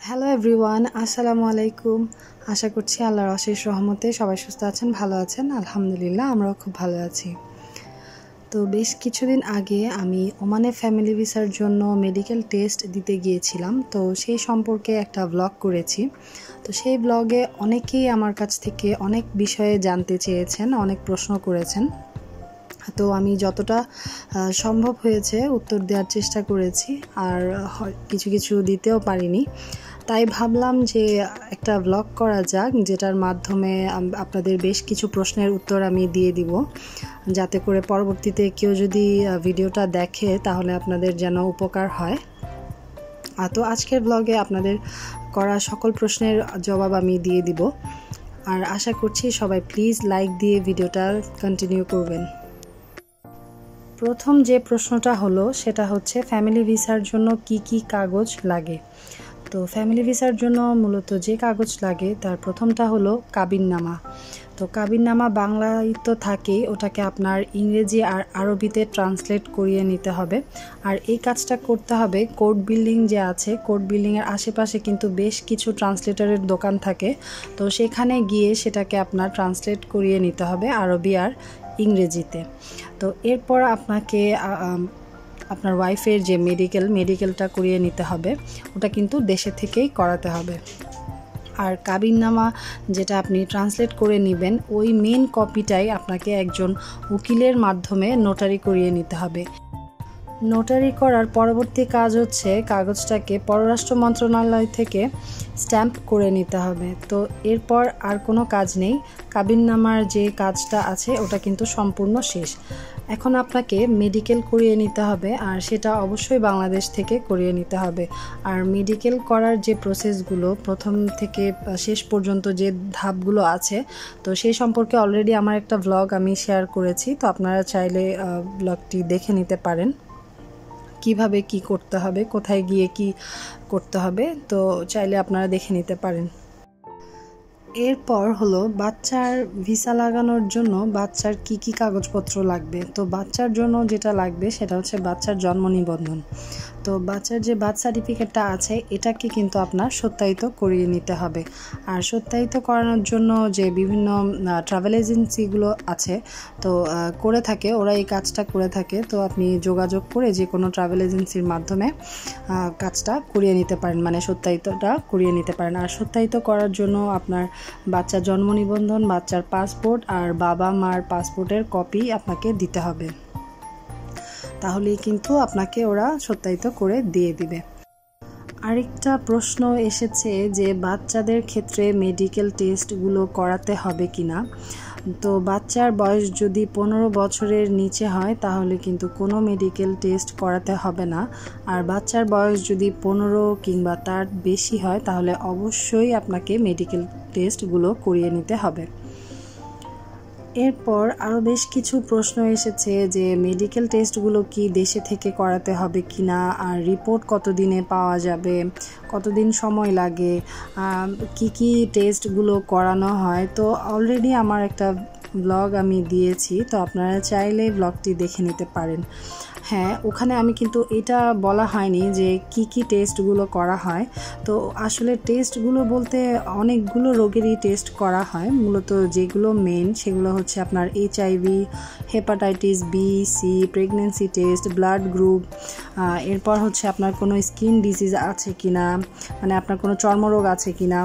Hello everyone, আসসালামু আলাইকুম। আশা করছি আল্লাহর অশেষ রহমতে সবাই সুস্থ আছেন, ভালো আছেন। আলহামদুলিল্লাহ, আমরাও খুব ভালো আছি। তো বেশ কিছুদিন আগে আমি ওমানে ফ্যামিলি ভিসার জন্য মেডিকেল টেস্ট দিতে গিয়েছিলাম। তো সেই সম্পর্কে একটা ব্লগ করেছি। তো সেই ব্লগে অনেকেই আমার কাছ থেকে অনেক বিষয়ে জানতে চেয়েছেন, অনেক প্রশ্ন করেছেন। তো আমি যতটা সম্ভব হয়েছে উত্তর দেওয়ার চেষ্টা করেছি, আর কিছু কিছু দিতেও পারিনি। তাই ভাবলাম যে একটা ব্লগ করা যাক, যেটার মাধ্যমে আপনাদের বেশ কিছু প্রশ্নের উত্তর আমি দিয়ে দিব, যাতে করে পরবর্তীতে কেউ যদি ভিডিওটা দেখে তাহলে আপনাদের যেন উপকার হয়। তো আজকের ব্লগে আপনাদের করা সকল প্রশ্নের জবাব আমি দিয়ে দিব, আর আশা করছি সবাই প্লিজ লাইক দিয়ে ভিডিওটা কন্টিনিউ করবেন। প্রথম যে প্রশ্নটা হলো সেটা হচ্ছে ফ্যামিলি ভিসার জন্য কি কি কাগজ লাগে। তো ফ্যামিলি ভিসার জন্য মূলত যে কাগজ লাগে তার প্রথমটা হলো কাবিননামা। তো কাবিননামা বাংলায় তো থাকেই, ওটাকে আপনার ইংরেজি আর আরবিতে ট্রান্সলেট করিয়ে নিতে হবে। আর এই কাজটা করতে হবে কোর্ট বিল্ডিং যে আছে, কোর্ট বিল্ডিংয়ের আশেপাশে কিন্তু বেশ কিছু ট্রান্সলেটরের দোকান থাকে। তো সেখানে গিয়ে সেটাকে আপনার ট্রান্সলেট করিয়ে নিতে হবে আরবি আর ইংরেজিতে। তো এরপর আপনাকে আপনার ওয়াইফের যে মেডিকেলটা করিয়ে নিতে হবে, ওটা কিন্তু দেশে থেকেই করাতে হবে। আর কাবিননামা যেটা আপনি ট্রান্সলেট করে নেবেন, ওই মেন কপিটাই আপনাকে একজন উকিলের মাধ্যমে নোটারি করিয়ে নিতে হবে। নোটারি করার পরবর্তী কাজ হচ্ছে কাগজটাকে পররাষ্ট্র মন্ত্রণালয় থেকে স্ট্যাম্প করে নিতে হবে। তো এরপর আর কোনো কাজ নেই, কাবিননামার যে কাজটা আছে ওটা কিন্তু সম্পূর্ণ শেষ। এখন আপনাকে মেডিকেল করিয়ে নিতে হবে, আর সেটা অবশ্যই বাংলাদেশ থেকে করিয়ে নিতে হবে। আর মেডিকেল করার যে প্রসেসগুলো প্রথম থেকে শেষ পর্যন্ত যে ধাপগুলো আছে, তো সেই সম্পর্কে অলরেডি আমার একটা ব্লগ আমি শেয়ার করেছি। তো আপনারা চাইলে ব্লগটি দেখে নিতে পারেন, কিভাবে কি করতে হবে, কোথায় গিয়ে কি করতে হবে। তো চাইলে আপনারা দেখে নিতে পারেন। এরপর হলো বাচ্চার ভিসা লাগানোর জন্য বাচ্চার কি কি কাগজপত্র লাগবে। তো বাচ্চার জন্য যেটা লাগবে সেটা হচ্ছে বাচ্চার জন্ম নিবন্ধন। তো বাচ্চার যে বার্থ সার্টিফিকেটটা আছে এটাকে কিন্তু আপনার সত্যায়িত করিয়ে নিতে হবে। আর সত্যায়িত করানোর জন্য যে বিভিন্ন ট্রাভেল এজেন্সিগুলো আছে, তো করে থাকে, ওরা এই কাজটা করে থাকে। তো আপনি যোগাযোগ করে যে কোনো ট্রাভেল এজেন্সির মাধ্যমে কাজটা করিয়ে নিতে পারেন, মানে সত্যায়িতটা করিয়ে নিতে পারেন। আর সত্যায়িত করার জন্য আপনার বাচ্চার জন্ম নিবন্ধন, বাচ্চার পাসপোর্ট আর বাবা মার পাসপোর্টের কপি আপনাকে দিতে হবে, তাহলেই কিন্তু আপনাকে ওরা সত্যায়িত করে দিয়ে দিবে। আরেকটা প্রশ্ন এসেছে যে বাচ্চাদের ক্ষেত্রে মেডিকেল টেস্টগুলো করাতে হবে কিনা। তো বাচ্চার বয়স যদি 15 বছরের নিচে হয় তাহলে কিন্তু কোনো মেডিকেল টেস্ট করাতে হবে না। আর বাচ্চার বয়স যদি 15 কিংবা তার বেশি হয় তাহলে অবশ্যই আপনাকে মেডিকেল টেস্টগুলো করিয়ে নিতে হবে। এরপর আরও বেশ কিছু প্রশ্ন এসেছে যে মেডিকেল টেস্টগুলো কি দেশে থেকে করাতে হবে কিনা, আর রিপোর্ট কতদিনে পাওয়া যাবে, কতদিন সময় লাগে, কি কি টেস্টগুলো করানো হয়। তো অলরেডি আমার একটা ব্লগ আমি দিয়েছি, তো আপনারা চাইলে ব্লগটি দেখে নিতে পারেন। হ্যাঁ, ওখানে আমি কিন্তু এটা বলা হয়নি যে কি কি টেস্টগুলো করা হয়। তো আসলে টেস্টগুলো বলতে অনেকগুলো রোগেরই টেস্ট করা হয়, মূলত যেগুলো মেন সেগুলো হচ্ছে আপনার HIV, hepatitis B, C, pregnancy test, blood group, এরপর হচ্ছে আপনার কোনো স্কিন ডিজিজ আছে কিনা, মানে আপনার কোনো চর্মরোগ আছে কিনা,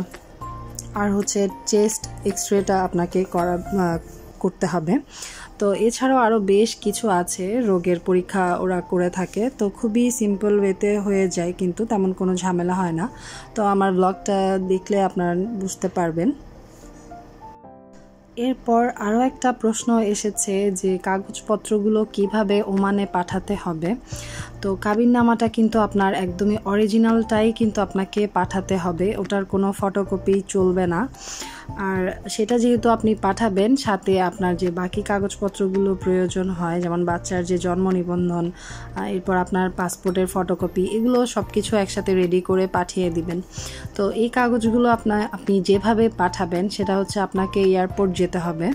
আর হচ্ছে চেস্ট এক্সরেটা আপনাকে করতে হবে। তো এছাড়াও আরও বেশ কিছু আছে রোগের পরীক্ষা ওরা করে থাকে। তো খুবই সিম্পল ওয়েতে হয়ে যায়, কিন্তু তেমন কোনো ঝামেলা হয় না। তো আমার ব্লগটা দেখলে আপনারা বুঝতে পারবেন। এরপর আরও একটা প্রশ্ন এসেছে যে কাগজপত্রগুলো কিভাবে ওমানে পাঠাতে হবে। তো কাবিননামাটা কিন্তু আপনার একদমই অরিজিনালটাই কিন্তু আপনাকে পাঠাতে হবে, ওটার কোনো ফটোকপি চলবে না। আর সেটা যেহেতু আপনি পাঠাবেন, সাথে আপনার যে বাকি কাগজপত্রগুলো প্রয়োজন হয়, যেমন বাচ্চার যে জন্ম নিবন্ধন, এরপর আপনার পাসপোর্টের ফটোকপি, এগুলো সব কিছু একসাথে রেডি করে পাঠিয়ে দিবেন। তো এই কাগজগুলো আপনি যেভাবে পাঠাবেন সেটা হচ্ছে আপনাকে এয়ারপোর্ট যেতে হবে।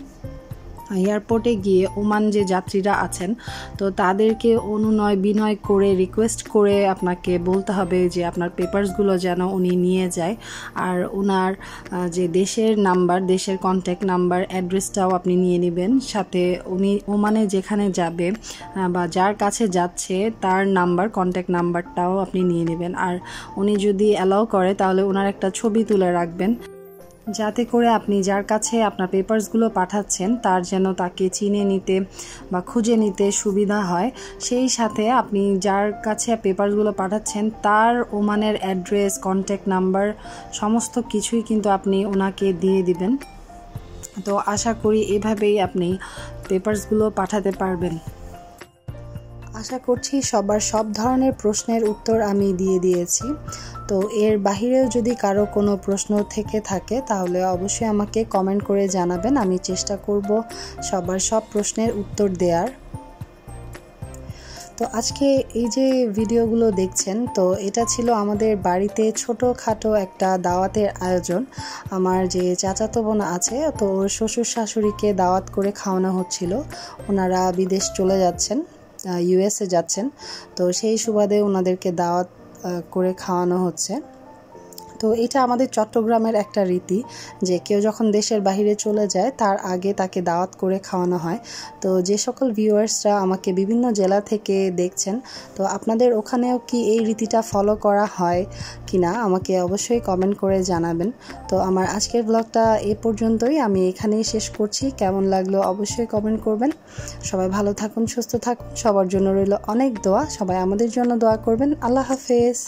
এয়ারপোর্টে গিয়ে ওমান যে যাত্রীরা আছেন তো তাদেরকে অনুনয় বিনয় করে রিকোয়েস্ট করে আপনাকে বলতে হবে যে আপনার পেপারসগুলো যেন উনি নিয়ে যায়। আর ওনার যে দেশের নাম্বার, দেশের কন্ট্যাক্ট নাম্বার, অ্যাড্রেসটাও আপনি নিয়ে নেবেন। সাথে উনি ওমানে যেখানে যাবে বা যার কাছে যাচ্ছে তার নাম্বার, কন্ট্যাক্ট নাম্বারটাও আপনি নিয়ে নেবেন। আর উনি যদি অ্যালাউ করে তাহলে ওনার একটা ছবি তুলে রাখবেন, যাতে করে আপনি যার কাছে আপনার পেপারসগুলো পাঠাচ্ছেন তার যেন তাকে চিনে নিতে বা খুঁজে নিতে সুবিধা হয়। সেই সাথে আপনি যার কাছে পেপারসগুলো পাঠাচ্ছেন তার ওমানের অ্যাড্রেস, কন্ট্যাক্ট নাম্বার সমস্ত কিছুই কিন্তু আপনি ওনাকে দিয়ে দিবেন। তো আশা করি এভাবেই আপনি পেপারসগুলো পাঠাতে পারবেন। আশা করছি সবার সব ধরনের প্রশ্নের উত্তর আমি দিয়ে দিয়েছি। তো এর বাহিরেও যদি কারো কোনো প্রশ্ন থেকে থাকে তাহলে অবশ্যই আমাকে কমেন্ট করে জানাবেন, আমি চেষ্টা করব সবার সব প্রশ্নের উত্তর দেওয়ার। তো আজকে এই যে ভিডিওগুলো দেখছেন, তো এটা ছিল আমাদের বাড়িতে ছোটোখাটো একটা দাওয়াতের আয়োজন। আমার যে চাচাতো বোন আছে তো ওর শ্বশুর শাশুড়িকে দাওয়াত করে খাওয়ানো হচ্ছিল। ওনারা বিদেশ চলে যাচ্ছেন, ইউএসএ যাচ্ছেন, তো সেই সুবাদে ওনাদেরকে দাওয়াত করে খাওয়ানো হচ্ছে। তো এটা আমাদের চট্টগ্রামের একটা রীতি যে কেউ যখন দেশের বাইরে চলে যায় তার আগে তাকে দাওয়াত করে খাওয়ানো হয়। তো যে সকল ভিউয়ার্সরা আমাকে বিভিন্ন জেলা থেকে দেখছেন, তো আপনাদের ওখানেও কি এই রীতিটা ফলো করা হয় কিনা আমাকে অবশ্যই কমেন্ট করে জানাবেন। তো আমার আজকের ব্লগটা এ পর্যন্তই, আমি এখানেই শেষ করছি। কেমন লাগলো অবশ্যই কমেন্ট করবেন। সবাই ভালো থাকুন, সুস্থ থাকুন, সবার জন্য রইল অনেক দোয়া। সবাই আমাদের জন্য দোয়া করবেন। আল্লাহ হাফেজ।